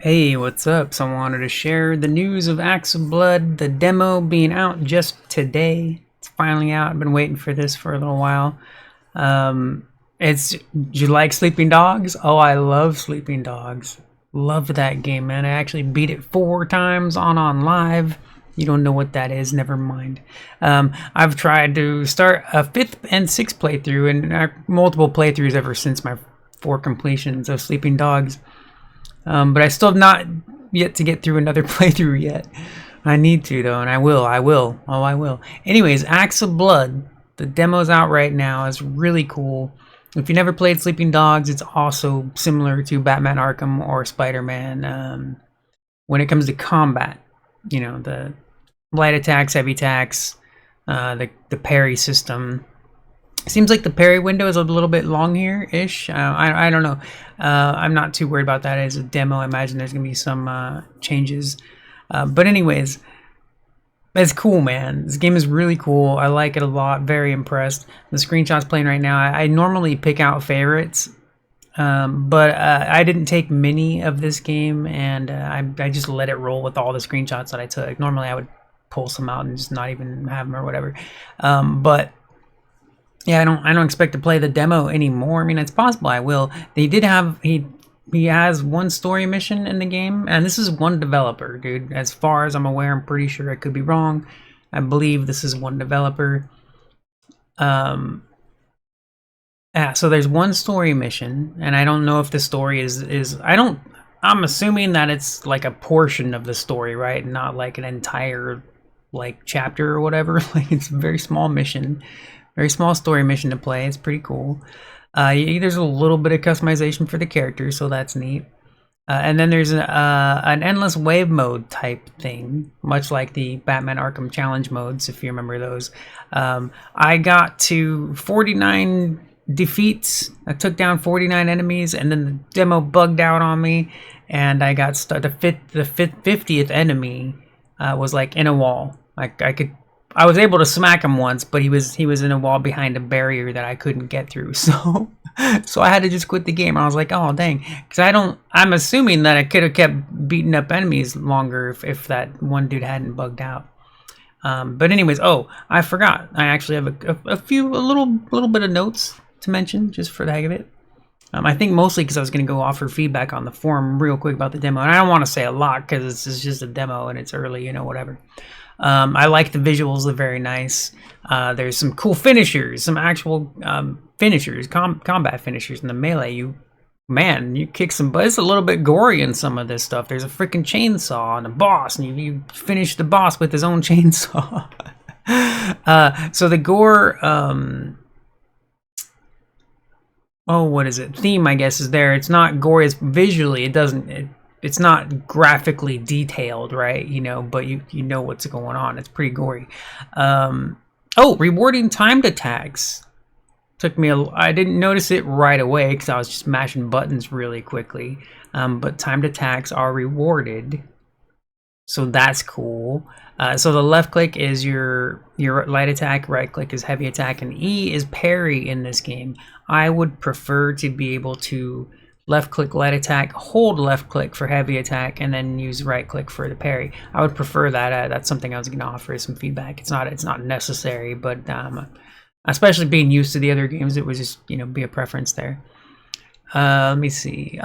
Hey, what's up? So I wanted to share the news of Axe of Blood, the demo being out just today. It's finally out. I've been waiting for this for a little while. Do you like Sleeping Dogs? Oh, I love Sleeping Dogs. Loved that game, man. I actually beat it 4 times on live. You don't know what that is, never mind. I've tried to start a 5th and 6th playthrough and multiple playthroughs ever since my 4 completions of Sleeping Dogs. But I still have not yet to get through another playthrough yet. I need to though, and I will. Oh, I will. Anyways, Axe of Blood. The demo's out right now. It's really cool. If you never played Sleeping Dogs, it's also similar to Batman Arkham or Spider-Man. When it comes to combat, the light attacks, heavy attacks, the parry system. Seems like the parry window is a little bit long here ish. I don't know. I'm not too worried about that as a demo. I imagine there's gonna be some changes. But anyways, it's cool, man. This game is really cool. I like it a lot. Very impressed. The screenshots playing right now. I normally pick out favorites, but I didn't take many of this game, and I just let it roll with all the screenshots that I took. Normally, I would pull some out and just not even have them or whatever. But yeah, I don't expect to play the demo anymore. I mean, it's possible I will. They did have he has one story mission in the game, and this is one developer, dude. As far as I'm aware, I'm pretty sure I could be wrong. I believe this is one developer. Yeah, so there's one story mission, and I don't know if the story is I'm assuming that it's like a portion of the story, right? Not like an entire like chapter or whatever. Like it's a very small mission. Very small story mission to play. It's pretty cool. There's a little bit of customization for the characters, so that's neat. And then there's an endless wave mode type thing, much like the Batman Arkham Challenge modes, if you remember those. I got to 49 defeats. I took down 49 enemies, and then the demo bugged out on me, and I got stuck. The 50th enemy was like in a wall. I was able to smack him once, but he was in a wall behind a barrier that I couldn't get through. So I had to just quit the game. I was like, oh dang, because I'm assuming that I could have kept beating up enemies longer if that one dude hadn't bugged out. But anyways, oh, I forgot. I actually have a little bit of notes to mention just for the heck of it. I think mostly because I was going to go offer feedback on the forum real quick about the demo, and I don't want to say a lot because it's just a demo and it's early, whatever. I like the visuals; they're very nice. There's some cool finishers, some actual finishers, combat finishers in the melee. You kick some butt. It's a little bit gory in some of this stuff. There's a freaking chainsaw on the boss, and you finish the boss with his own chainsaw. So the gore, what is it? Theme, I guess, is there. It's not gory. It's visually. It's not graphically detailed, right? But you know what's going on. It's pretty gory. Rewarding timed attacks. I didn't notice it right away because I was just mashing buttons really quickly. But timed attacks are rewarded, so that's cool. So the left click is your light attack, right click is heavy attack, and E is parry in this game. I would prefer to be able to left click light attack, hold left click for heavy attack, and then use right click for the parry. I would prefer that. That's something I was going to offer some feedback. It's not necessary, but especially being used to the other games, it was just be a preference there. Let me see.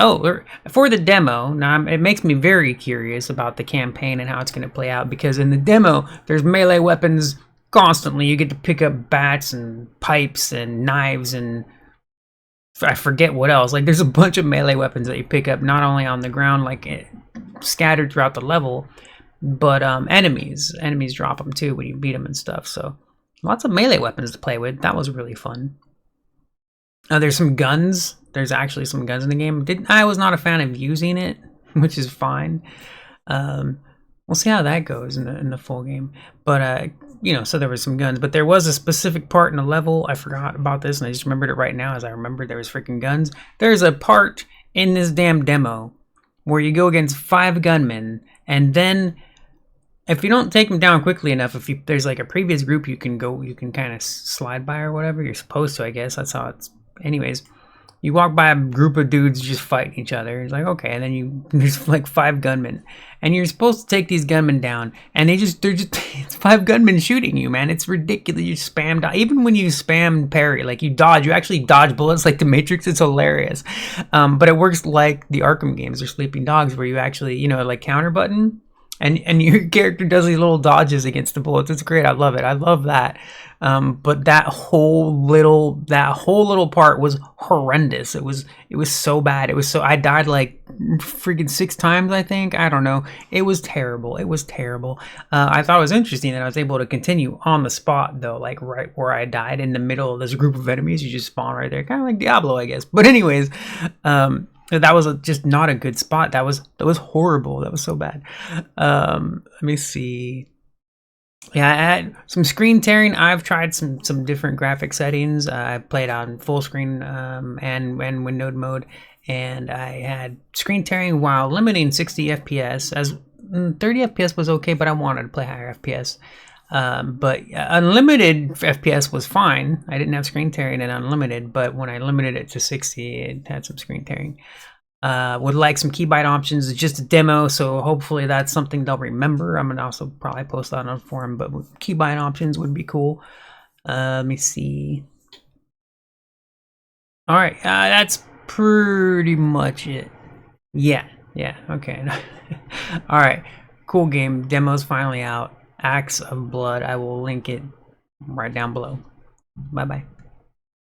For the demo, now it makes me very curious about the campaign and how it's going to play out, because in the demo there's melee weapons constantly. You get to pick up bats and pipes and knives and I forget what else. Like there's a bunch of melee weapons that you pick up not only on the ground, like scattered throughout the level, but enemies drop them too when you beat them and stuff. So lots of melee weapons to play with. That was really fun. There's some guns. There's actually some guns in the game. I was not a fan of using it, which is fine. We'll see how that goes in the full game. But so there was some guns, but there was a specific part in the level. I forgot about this, and I just remembered it right now as I remembered there was freaking guns. There's a part in this damn demo where you go against 5 gunmen, and then if you don't take them down quickly enough, there's like a previous group you can kind of slide by or whatever. You're supposed to, I guess. That's how it's. Anyways, You walk by a group of dudes just fighting each other. It's like, okay, and then there's like 5 gunmen, and you're supposed to take they're just it's 5 gunmen shooting you, man. It's ridiculous. You spam even when you spam parry, like you actually dodge bullets like the Matrix. It's hilarious, but it works like the Arkham games or Sleeping Dogs, where you actually, like counter button. And your character does these little dodges against the bullets. It's great. I love it. I love that. But that whole little part was horrendous. It was so bad. I died like freaking 6 times, I think. I don't know. It was terrible. It was terrible. I thought it was interesting that I was able to continue on the spot though, like right where I died in the middle of this group of enemies. You just spawn right there, kind of like Diablo, I guess. But anyways, that was just not a good spot. That was horrible. That was so bad. Let me see. Yeah, I had some screen tearing. I've tried some different graphic settings. I played on full screen and windowed mode, and I had screen tearing while limiting 60 FPS. As 30 FPS was okay, but I wanted to play higher FPS. But unlimited FPS was fine. I didn't have screen tearing in unlimited, but when I limited it to 60, it had some screen tearing. Would like some keybind options. It's just a demo, so hopefully that's something they'll remember. I'm gonna also probably post that on forum, but keybind options would be cool. Let me see. All right, that's pretty much it. Yeah, okay. All right, cool game. Demo's finally out. Acts of Blood. I will link it right down below. Bye bye.